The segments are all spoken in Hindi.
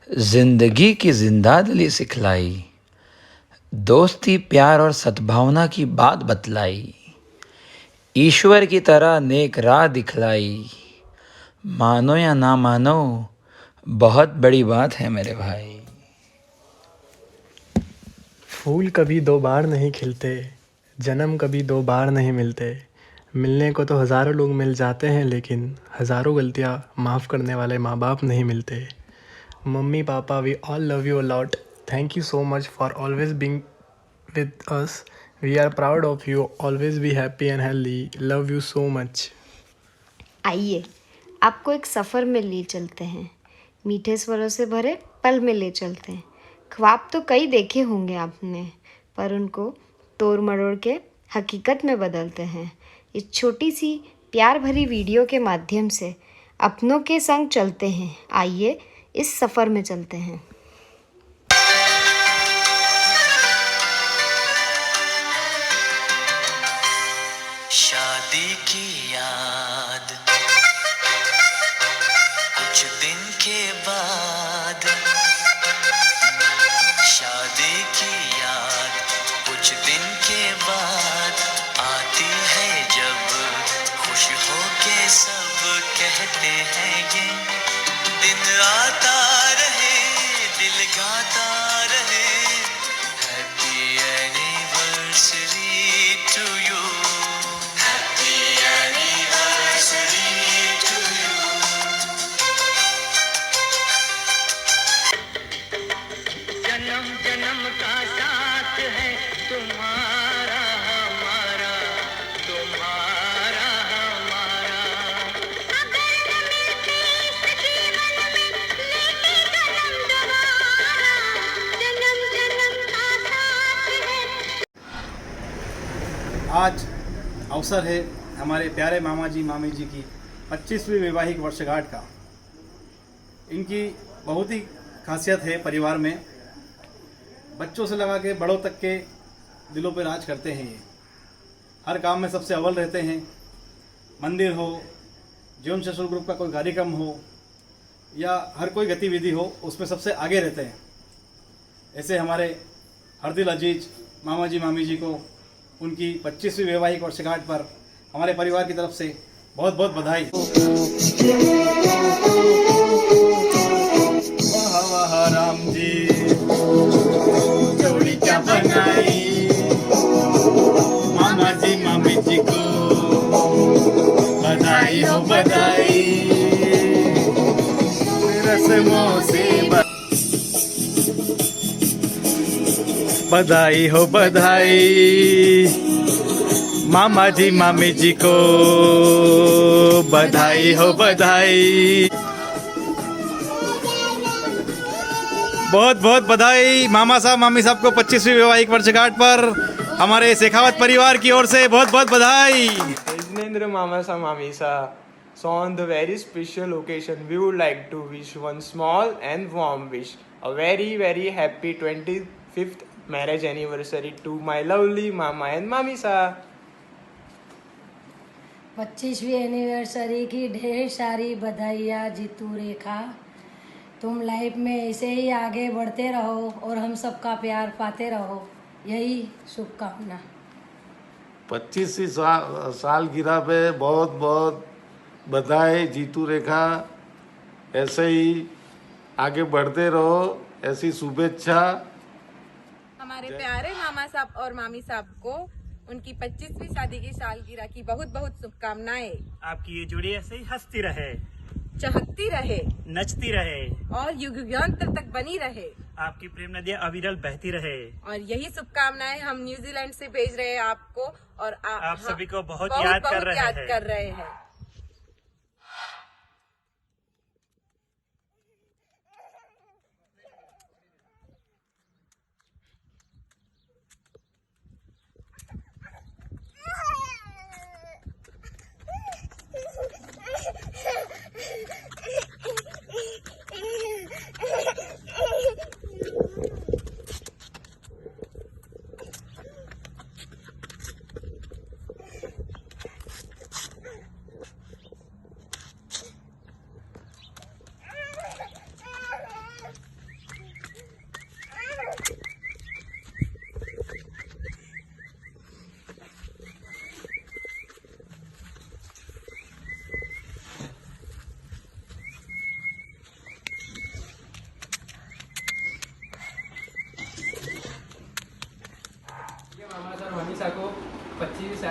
जिंदगी की जिंदादिली सिखलाई, दोस्ती प्यार और सद्भावना की बात बतलाई, ईश्वर की तरह नेक राह दिखलाई। मानो या ना मानो, बहुत बड़ी बात है मेरे भाई। फूल कभी दो बार नहीं खिलते, जन्म कभी दो बार नहीं मिलते। मिलने को तो हज़ारों लोग मिल जाते हैं, लेकिन हज़ारों गलतियाँ माफ़ करने वाले माँ बाप नहीं मिलते। Mummy papa, we all love you a lot. Thank you so much for always being with us. We are proud of you. Always be happy and healthy. Love you so much. आइए आपको एक सफ़र में ले चलते हैं, मीठे स्वरों से भरे पल में ले चलते हैं। ख्वाब तो कई देखे होंगे आपने, पर उनको तोड़ मरोड़ के हकीकत में बदलते हैं। इस छोटी सी प्यार भरी वीडियो के माध्यम से अपनों के संग चलते हैं। आइए इस सफ़र में चलते हैं। शादी की याद कुछ दिन के बाद, शादी की याद कुछ दिन के बाद आती है जब खुश होके सब कहते हैं ये दिन आता रहे, दिल गाता रहे, happy anniversary to you, happy anniversary to you. जन्म जन्म का साथ है तुम्हारा हमारा, तुम्हारा हमारा। अगर न मिलते इस जीवन में, लेके जन्म दोबारा, जन्म जन्म का साथ है। आज अवसर है हमारे प्यारे मामा जी मामी जी की 25वीं वैवाहिक वर्षगांठ का। इनकी बहुत ही खासियत है परिवार में, बच्चों से लगा के बड़ों तक के दिलों पे राज करते हैं। ये हर काम में सबसे अव्वल रहते हैं। मंदिर हो, जीवन शशुर ग्रुप का कोई कार्यक्रम हो या हर कोई गतिविधि हो, उसमें सबसे आगे रहते हैं। ऐसे हमारे हरदिल अजीज मामा जी मामी जी को उनकी 25वीं वैवाहिक वर्षगांठ पर हमारे परिवार की तरफ से बहुत बहुत बधाई। वाह वाह राम जी, जोड़ी क्या बनाई, मामा जी मामी जी को बधाई हो बधाई। रस्मों से बधाई हो बधाई, मामा जी मामी जी को बधाई हो बधाई। बहुत बहुत बधाई मामा साहब मामी साहब को 25वीं वैवाहिक वर्षगांठ पर हमारे शेखावत परिवार की ओर से बहुत बहुत बधाई। Yajnendra Mamasa Mamisa. So on the very special occasion, we would like to wish one small and warm wish. A very very happy 25th marriage anniversary to my lovely Mama and Mamisa. 25वीं एनिवर्सरी की ढेर सारी बधाइयाँ जीतू रेखा। तुम लाइफ में ऐसे ही आगे बढ़ते रहो और हम सबका प्यार पाते रहो, यही शुभकामना। 25वीं सालगिरह पे बहुत बहुत बधाई जीतू रेखा। ऐसे ही आगे बढ़ते रहो, ऐसी शुभेच्छा। हमारे प्यारे मामा साहब और मामी साहब को उनकी 25वीं शादी की सालगिरह की बहुत बहुत शुभकामनाएं। आपकी ये जोड़ी ऐसे ही हंसती रहे, चहकती रहे, नचती रहे और युगांतर तक बनी रहे। आपकी प्रेम नदियाँ अविरल बहती रहे। और यही शुभकामनाएं हम न्यूजीलैंड से भेज रहे हैं आपको, और आप सभी को बहुत याद कर रहे हैं।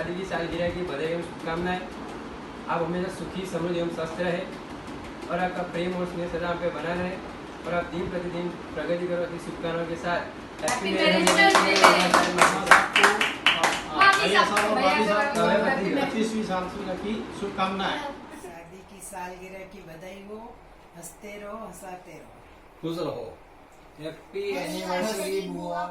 शादी की सालगिरह की बधाई एवं शुभकामनाएं। आप हमेशा सुखी समृद्ध एवं स्वस्थ रहे और आपका प्रेम और स्नेह सदा आप पे बना रहे और आप दिन प्रतिदिन प्रगति करो इस शुभकामनाओं के साथ। Happy marriage anniversary. 25वीं सालगिरह की शुभकामनाएं। शादी की सालगिरह की बधाई हो। हंसते रहो, हंसाते रहो, खुश रहो। हैप्पी एनिवर्सरी बुआ।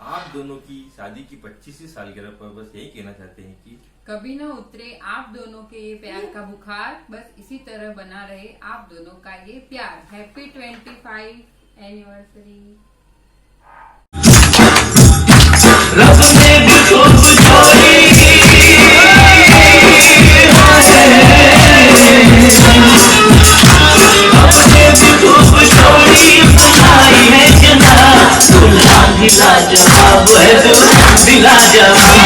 आप दोनों की शादी की 25वीं सालगिरह पर बस यही कहना चाहते हैं कि कभी न उतरे आप दोनों के ये प्यार का बुखार, बस इसी तरह बना रहे आप दोनों का ये प्यार। Happy 25 anniversary. रब ने भी खूब जोड़ी बनाई है जना, दुल्हा दिला जवाब है, दुल्हा दिला जवाब।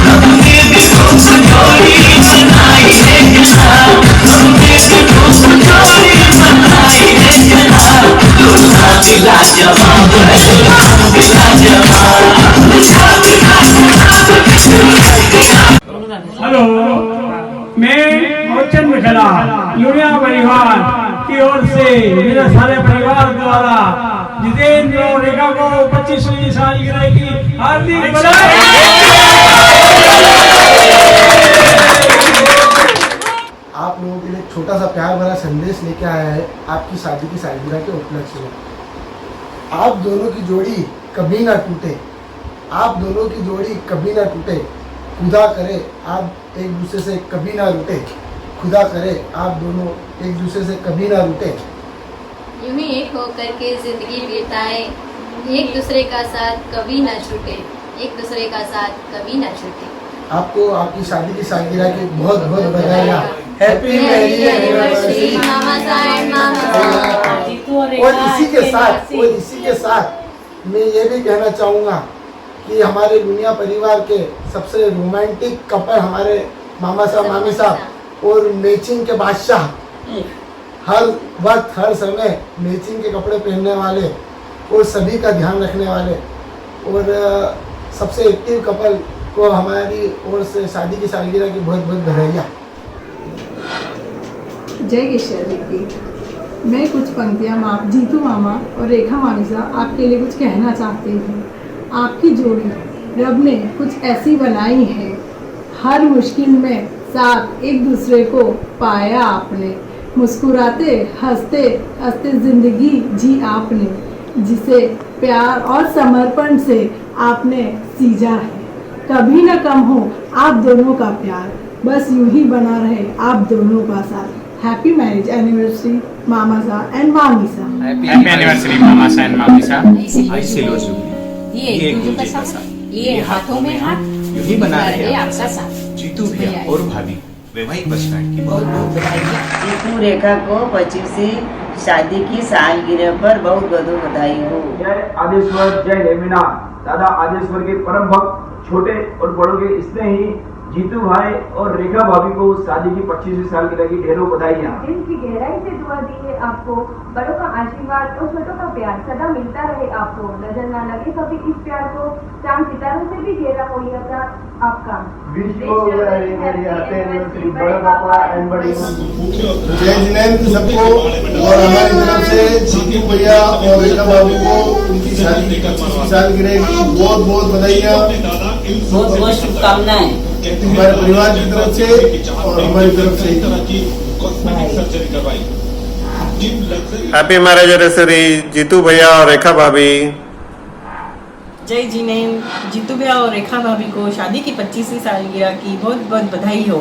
हमने भी खूब जोड़ी बनाई है जना, हमने भी खूब जोड़ी बनाई है जना, दुल्हा दिला जवाब है, दुल्हा दिला जवाब। हेलो, मैं मोचन मिठला यूनिया परिवार की ओर से मेरे सारे परिवार द्वारा जितेंद्र और रेखा को 25वीं सालगिरह की हार्दिक बधाई। आप लोगों के लिए एक छोटा सा प्यार भरा संदेश लेके आया है आपकी शादी की सालगिरह के उपलक्ष्य में। आप दोनों की जोड़ी कभी ना टूटे, आप दोनों की जोड़ी कभी ना टूटे, खुदा करे आप एक दूसरे से कभी ना रूठे, खुदा करे आप दोनों एक दूसरे से कभी ना रूठे। यूं ही एक होकर के जिंदगी बिताए, एक दूसरे का साथ कभी ना छूटे, एक दूसरे का साथ कभी ना छूटे। आपको आपकी शादी की सालगिरह की बहुत बहुत बधाइयाँ। हैप्पी मैरिज एनिवर्सरी मामा साइड मामा। और इसी के साथ मैं ये भी कहना चाहूँगा कि हमारे दुनिया परिवार के सबसे रोमांटिक कपल हमारे मामा साहब मामी साहब और मैचिंग के बादशाह, हर वक्त हर समय मैचिंग के कपड़े पहनने वाले और सभी का ध्यान रखने वाले और सबसे एक्टिव कपल को हमारी ओर से शादी की सालगिरह की बहुत बहुत बधाइयाँ। जय किशोर जी। मैं कुछ पंक्तियाँ जीतू मामा और रेखा मामी साहब आपके लिए कुछ कहना चाहती हूँ। आपकी जोड़ी रब ने कुछ ऐसी बनाई है, हर मुश्किल में साथ एक दूसरे को पाया आपने, मुस्कुराते हंसते हंसते ज़िंदगी जी आपने, जिसे प्यार और समर्पण से आपने सींचा है। कभी न कम हो आप दोनों का प्यार, बस यूं ही बना रहे आप दोनों का साथ। हैप्पी मैरिज एनिवर्सरी मामा साहब एंड मामी साहब। हैप्पी एनिवर्सरी मामा साहब एंड मामी साहब। ऐसे लो ये एक दूसरे का साथ, ये हाथों में हाथ, यूं बना रहे आपका साथ। जीतू भैया और भाभी वैवाहिक वर्षगांठ की बहुत बहुत बधाई। जीतू रेखा को 25वीं शादी की सालगिरह पर बहुत बहुत बधाई हो। जय आदेश्वर, जय हेमिना। दादा आदेश्वर के परम भक्त छोटे और बड़ों के स्नेही जीतू भाई और रेखा भाभी को शादी की 25वीं सालगिरह की ढेरों बधाइयाँ। दिल की गहराई से दुआ दी है आपको, बड़ों का आशीर्वाद और छोटों का प्यार सदा मिलता रहे आपको। नजर ना लगे कभी इस प्यार को, चांद सितारों से भी गहरा हो यह प्यार आपका। बड़ा पापा एंड बड़ी जय जिनेंद्र सबको और हमारी तरफ से जीतू भैया और रेखा भाभी को उनकी शादी की 25वीं सालगिरह की बहुत बहुत बधाइयाँ, बहुत बहुत शुभकामनाएं हमारे परिवार की तरफ से और हमारी तरफ से। हैप्पी मैरिज एनिवर्सरी जीतू भैया और रेखा भाभी। जय जिनेंद्र, जीतू भैया और रेखा भाभी को शादी की 25वीं सालगिरह की बहुत बहुत बधाई हो।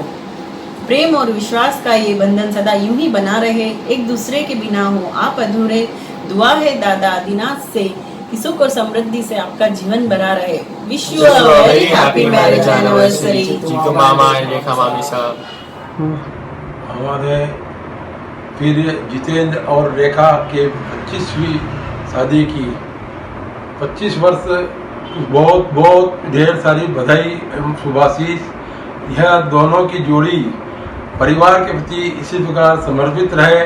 प्रेम और विश्वास का ये बंधन सदा यूं ही बना रहे, एक दूसरे के बिना हो आप अधूरे। दुआ है दादा आदिनाथ से कि सुख और समृद्धि से आपका जीवन भरा रहे। Wish you a very happy marriage anniversary Jitu मामा एंड रेखा मामी साहब। हमारे फिर जितेंद्र और रेखा के 25वीं शादी की 25 वर्ष बहुत बहुत ढेर सारी बधाई एवं शुभाशीष। यह दोनों की जोड़ी परिवार के प्रति इसी प्रकार समर्पित रहे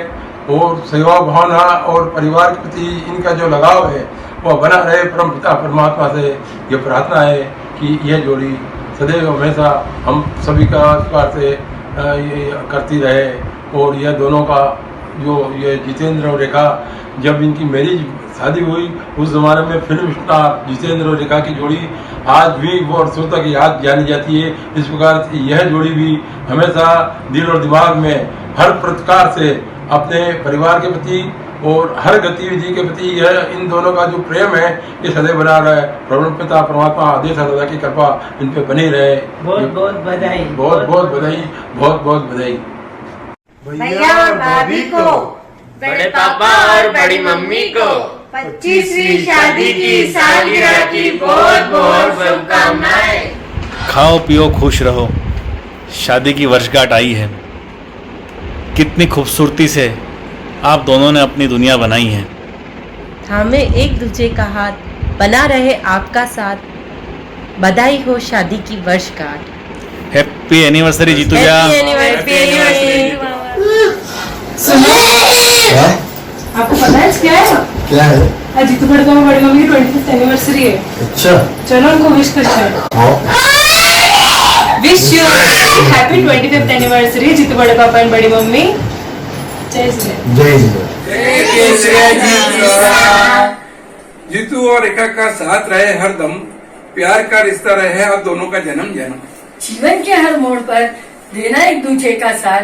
और सेवा भावना और परिवार के प्रति इनका जो लगाव है वह बना रहे। परम पिता परमात्मा से ये प्रार्थना है कि यह जोड़ी सदैव हमेशा हम सभी का स्वीकार से ये करती रहे। और यह दोनों का जो ये जितेंद्र और रेखा, जब इनकी मैरिज शादी हुई उस ज़माने में फिल्म स्टार जितेंद्र और रेखा की जोड़ी आज भी वर्षों तक याद जानी जाती है। इस प्रकार से यह जोड़ी भी हमेशा दिल और दिमाग में हर प्रकार से अपने परिवार के प्रति और हर गतिविधि के प्रति यह इन दोनों का जो प्रेम है ये सदैव बना रहे। प्रभु पिता परमात्मा आदेश दादा की कृपा इन पे बनी रहे। बहुत बहुत बधाई। बहुत बहुत बधाई, बहुत बहुत बधाई भैया और भाभी को, बड़े पापा और बड़ी मम्मी को 25वीं शादी की सालगिरह की बहुत बहुत शुभकामनाएं। खाओ पियो खुश रहो, शादी की वर्षगांठ आई है। कितनी खूबसूरती से आप दोनों ने अपनी दुनिया बनाई है। हमें एक दूसरे का हाथ बना रहे आपका साथ। बधाई हो शादी की वर्षगांठ। हैप्पी एनिवर्सरी जीतू भैया। आपको पता है क्या है? क्या है? जीतू बड़ी मम्मी की 25th एनिवर्सरी है। अच्छा, चलो उनको विश करते हैं। Wish you happy 25th anniversary Jitu बड़े पापा एंड बड़ी मम्मी। जय जीतू और रेखा का साथ रहे हरदम, प्यार का रिश्ता रहे आप दोनों का जन्म जन्म। जीवन के हर मोड़ पर देना एक दूसरे का साथ,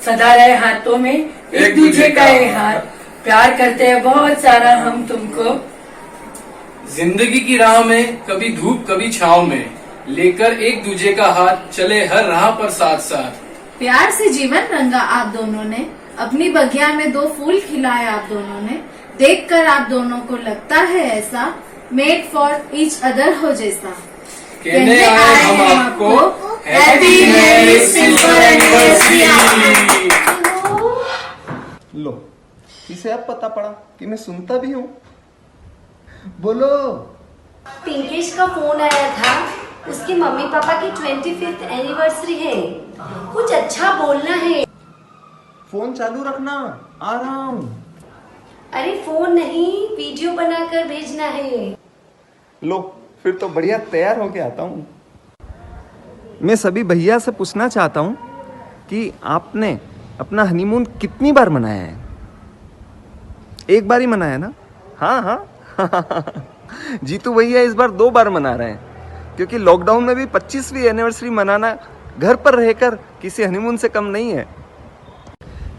सदा रहे हाथों में एक दूसरे का ये हाथ। प्यार करते हैं बहुत सारा हम तुमको। जिंदगी की राह में कभी धूप कभी छाव में, लेकर एक दूसरे का हाथ चले हर राह पर साथ साथ। प्यार से जीवन रंगा आप दोनों ने, अपनी बगिया में 2 फूल खिलाए आप दोनों ने। देखकर आप दोनों को लगता है ऐसा, मेड फॉर ईच अदर हो जैसा। कहने आए हम आपको हैप्पी मैरिज सिल्वर एनिवर्सरी। लो, इसे अब पता पड़ा कि मैं सुनता भी हूँ। बोलो। पिंकेश का फोन आया था, उसके मम्मी पापा की 25th एनिवर्सरी है, कुछ अच्छा बोलना है। फोन चालू रखना, आ रहा हूँ। अरे फोन नहीं, वीडियो बनाकर भेजना है। लो, फिर तो बढ़िया तैयार होके आता हूँ। मैं सभी भैया से पूछना चाहता हूँ कि आपने अपना हनीमून कितनी बार मनाया है? एक बार ही मनाया ना? हाँ हाँ जीतू भैया इस बार 2 बार मना रहे हैं, क्योंकि लॉकडाउन में भी 25वीं एनिवर्सरी मनाना घर पर रहकर किसी हनीमून से कम नहीं है।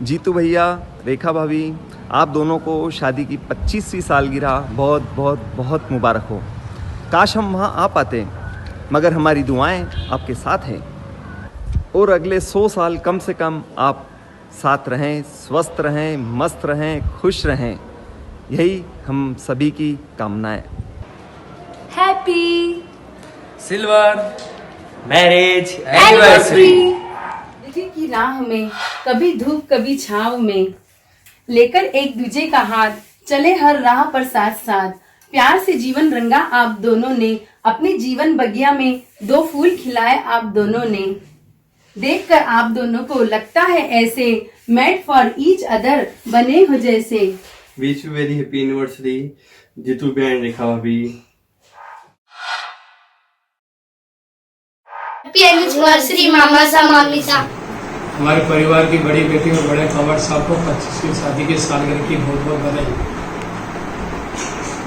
जीतू भैया, रेखा भाभी, आप दोनों को शादी की 25वीं सालगिरह बहुत बहुत बहुत मुबारक हो। काश हम वहाँ आ पाते, मगर हमारी दुआएं आपके साथ हैं और अगले 100 साल कम से कम आप साथ रहें, स्वस्थ रहें, मस्त रहें, खुश रहें। यही हम सभी की कामनाएं। Happy silver marriage anniversary. जिंदगी की राह में कभी धूप कभी छाव में, लेकर एक दूजे का हाथ चले हर राह पर साथ साथ। प्यार से जीवन रंगा आप दोनों ने, अपने जीवन बगिया में 2 फूल खिलाए आप दोनों ने। देखकर आप दोनों को लगता है ऐसे, मेड फॉर ईच अदर बने हो जैसे। Wish you very happy anniversary Jitu भैया एंड रेखा भाभी। हैप्पी एनिवर्सरी मामा सा मामी सा। हमारे परिवार की बड़ी बेटी और बड़े कंवर साहब को 25वीं शादी की सालगिरह की बहुत बहुत बधाई।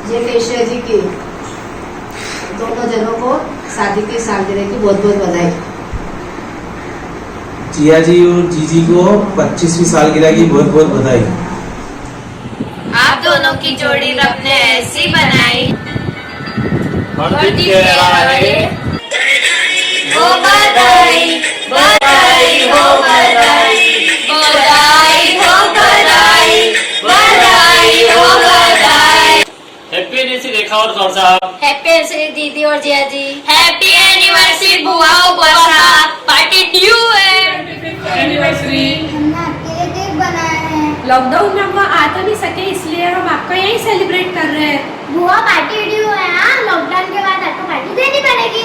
जय केशव जी की दोनों जनों को शादी की सालगिरह की बहुत बहुत बधाई। जिया जी और जीजी को 25वीं सालगिरह की बहुत बहुत बधाई। आप दोनों की जोड़ी रब ने ऐसी बनाई, बधाई हो बधाई बधाई हो बधाई बधाई हो बधाई बधाई हो बधाई। हैप्पी एनिवर्सरी रेखा और गौर साहब। हैप्पी एनिवर्सरी दीदी और जिया जी। हैप्पी एनिवर्सरी बुआ और बुआ साहब। पार्टी ड्यू है। एनिवर्सरी हमने आपके लिए केक बनाया है। लॉकडाउन में हम आ तो नहीं सके, इसलिए हम आपका यही सेलिब्रेट कर रहे हैं। बुआ पार्टी ड्यू है। लॉकडाउन के बाद आपको पार्टी देनी पड़ेगी।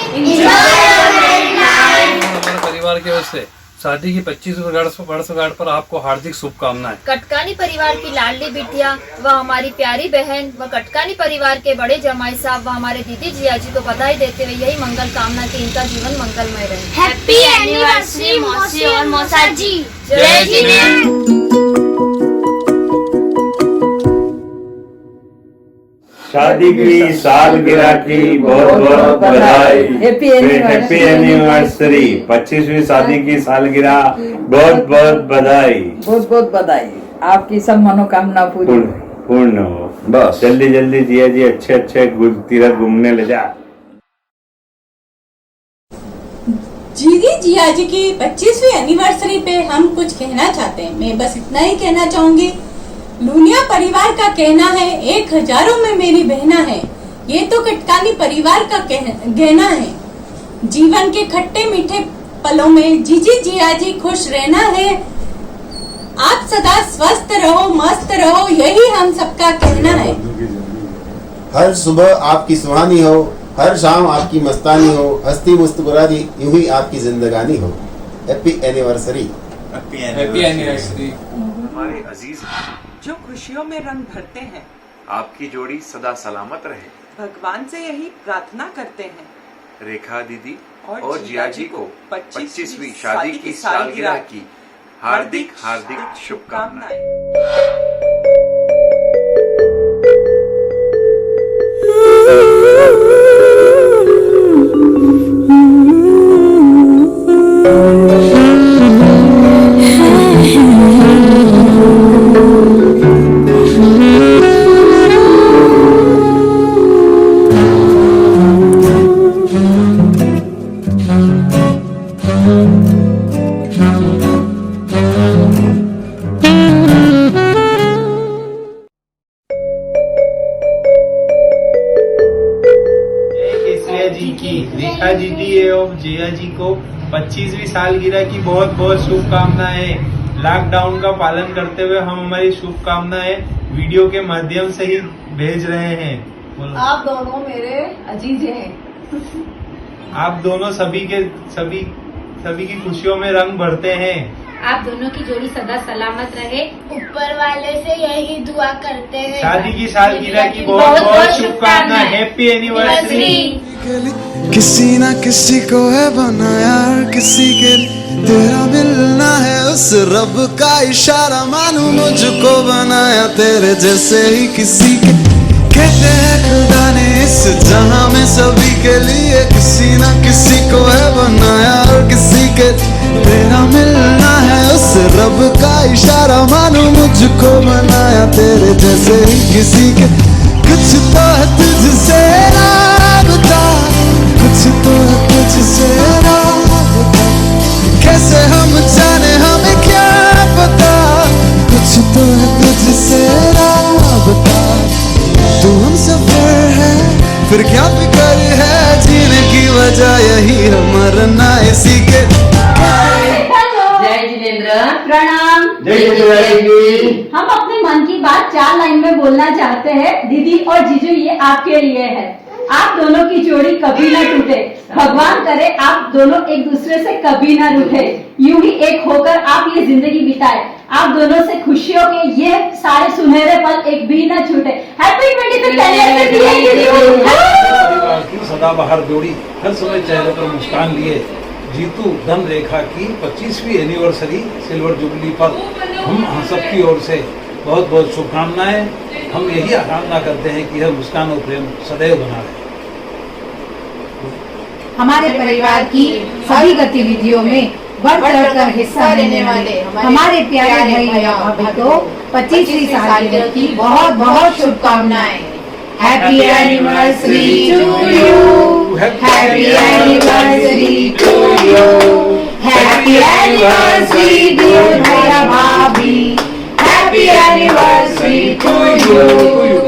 हमारे परिवार की ओर से शादी की 25वीं वर्षगांठ पर आपको हार्दिक शुभकामनाएं। कटकानी परिवार की लाडली बिटिया व हमारी प्यारी बहन व कटकानी परिवार के बड़े जमाई साहब व हमारे दीदी जिया जी को बधाई देते हुए यही मंगल कामना कि इनका जीवन मंगलमय रहे। हैप्पी एनिवर्सरी मौसी और मौसा जी। जय जिनेंद्र। शादी की सालगिरह की बहुत बहुत बधाई। Happy anniversary. 25वीं शादी की सालगिरह बहुत बहुत बधाई। बहुत बहुत बधाई। आपकी सब मनोकामना पूर्ण हो। बस जल्दी जल्दी जिया जी अच्छे तीर्थ घूमने ले जा। दीदी जिया जी की 25वीं एनिवर्सरी पे हम कुछ कहना चाहते हैं। मैं बस इतना ही कहना चाहूंगी, लूनिया परिवार का कहना है 1 हजारों में मेरी बहना है। ये तो कटकानी परिवार का कहना है। जीवन के खट्टे मीठे पलों में जीजी जिया जी खुश रहना है। आप सदा स्वस्थ रहो, मस्त रहो, यही हम सबका कहना है। हर सुबह आपकी सुहानी हो, हर शाम आपकी मस्तानी हो, हंसती मुस्कुराती यूं ही आपकी जिंदगानी हो। Happy anniversary. Happy anniversary. हमारे अजीज जो खुशियों में रंग भरते हैं, आपकी जोड़ी सदा सलामत रहे, भगवान से यही प्रार्थना करते हैं। रेखा दीदी और जिया जी को 25वीं शादी की सालगिरह की हार्दिक शुभकामनाएं। रेखा दीदी एवं जिया जी को 25वीं सालगिरह की बहुत बहुत शुभकामनाएं। लॉकडाउन का पालन करते हुए हम हमारी शुभकामनाएं वीडियो के माध्यम से ही भेज रहे हैं। आप दोनों मेरे अजीज हैं। आप दोनों सभी की खुशियों में रंग भरते हैं। आप दोनों की जोड़ी सदा सलामत रहे, ऊपर वाले से यही दुआ करते हैं। शादी की सालगिरह की बहुत बहुत शुभकामनाएं। Happy anniversary. किसी ना किसी को है बनाया, हर किसी के तेरा मिलना है उस रब का इशारा। मानू मुझको बनाया तेरे जैसे ही किसी के, कहते हैं खुदा ने इस जहां में सभी के लिए किसी ना किसी को है बनाया, और किसी के तेरा मिलना है उस रब का इशारा। मानो मुझको बनाया तेरे जैसे ही किसी के, कुछ तो है तुझसे राबता, कुछ तो है तुझसे राबता। कैसे हम जाने हमें क्या पता, कुछ तो है तुझसे राबता। तू हम सफर है फिर क्या फिक्र है, जीने की वजह यही है, मरना इसी के। जय जिनेंद्र। प्रणाम। जय। हम अपने मन की बात 4 लाइन में बोलना चाहते हैं। दीदी और जीजू ये आपके लिए है। आप दोनों की जोड़ी कभी ना टूटे, भगवान करे आप दोनों एक दूसरे से कभी ना रूठे, यूं ही एक होकर आप ये जिंदगी बिताए। आप दोनों से खुशियों के ये सारे सुनहरे पल एक भी ना छूटे। Happy 25th anniversary. सदाबहार जोड़ी हर समय चेहरे पर मुस्कान लिए जीतू धन रेखा की 25वीं एनिवर्सरी सिल्वर जुबली पर हम सबकी ओर से बहुत बहुत शुभकामनाएं। हम यही आकांक्षा करते हैं कि यह मुस्कान और प्रेम सदैव बना रहे। हमारे परिवार की सभी गतिविधियों में बढ़ चढ़कर हिस्सा लेने वाले हमारे प्यारे भाई और भाभी को 25वीं सालगिरह की बहुत बहुत शुभकामनाएं। Happy anniversary to you, happy anniversary to you, happy anniversary dear भैया भाभी, हैप्पी एनिवर्सरी टू यू।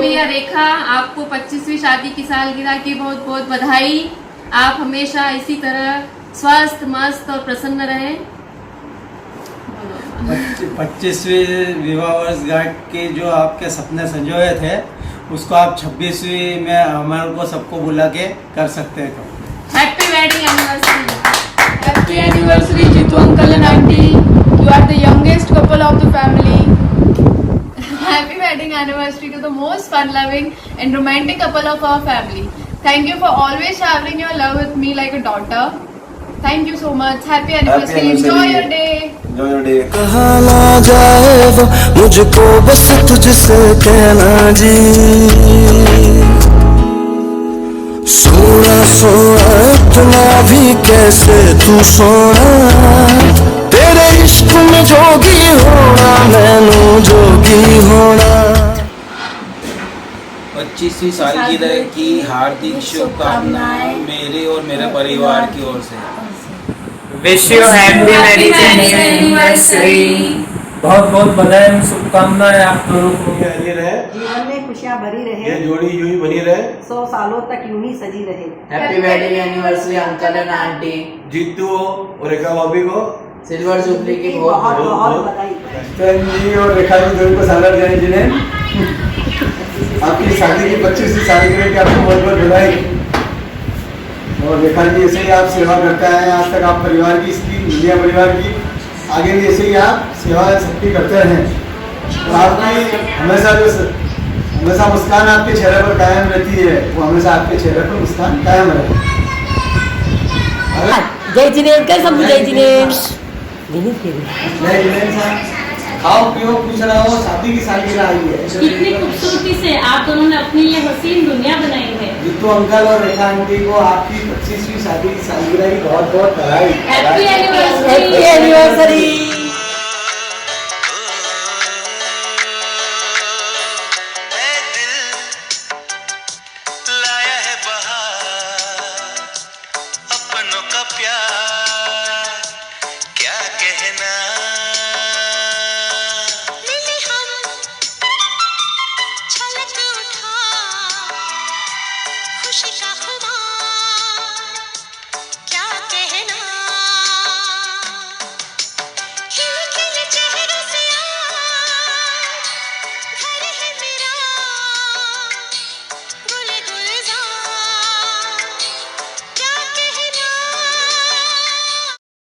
मिया रेखा, आपको 25वीं शादी की सालगिरह की बहुत बहुत बधाई। आप हमेशा इसी तरह स्वस्थ मस्त और प्रसन्न रहें। 25वीं विवाह वर्षगांठ के जो आपके सपने संजोए थे उसको आप 26वीं में हमारे को सबको बुला के कर सकते हैं। Happy wedding anniversary. Happy anniversary, Jitu uncle and auntie. You are the youngest couple of the family. Happy wedding anniversary to the most fun-loving and romantic couple of our family. Thank you for always showering your love with me like a daughter. Thank you so much. Happy anniversary. Enjoy your day. Enjoy your day. कहा ना जाए वो मुझको बस तुझसे कहना जी, सोना सोना इतना भी कैसे तू सोना, तेरे इश्क में जोगी होना मैनू जोगी होना। 25वीं सालगिरह की हार्दिक शुभकामनाएं मेरे और मेरे परिवार की ओर से। Wish you happy marriage anniversary. बहुत बहुत बधाई और शुभकामनाएं आप दोनों को। जीवन में खुशियाँ भरी रहे, ये जोड़ी यूं ही बनी रहे, 100 सालों तक यूं ही सजी रहे। Happy wedding anniversary uncle and aunty. Jitu और रेखा भाभी को सिल्वर जुबली की बहुत बहुत बधाई। जी और रेखा जी दोनों को सालर जाने जिन्हें आपकी शादी की 25वीं सालगिरह की आपको बहुत बहुत बधाई। और रेखा जी ऐसे ही आप सेवा करते हैं आज तक, आप परिवार की, इसकी इंडिया परिवार की आगे भी ऐसे ही आप सेवा सबकी करते रहें। और आपकी हमेशा मुस्कान आपके चेहरे पर कायम रहती है, वो हमेशा आपके चेहरे पर मुस्कान कायम रहे। जय जिनेन्द्र सब जय जिनेन्द्र। जय जिनेन्द्र। खाओ पियो खुश रहो, शादी की सालगिरह आई है। कितनी खूबसूरती से आप दोनों ने अपनी ये हसीन दुनिया बनाई है। जितू अंकल और रेखा आंटी को आपकी 25वीं शादी की सालगिरह की बहुत बहुत बधाई। Happy anniversary. Happy anniversary.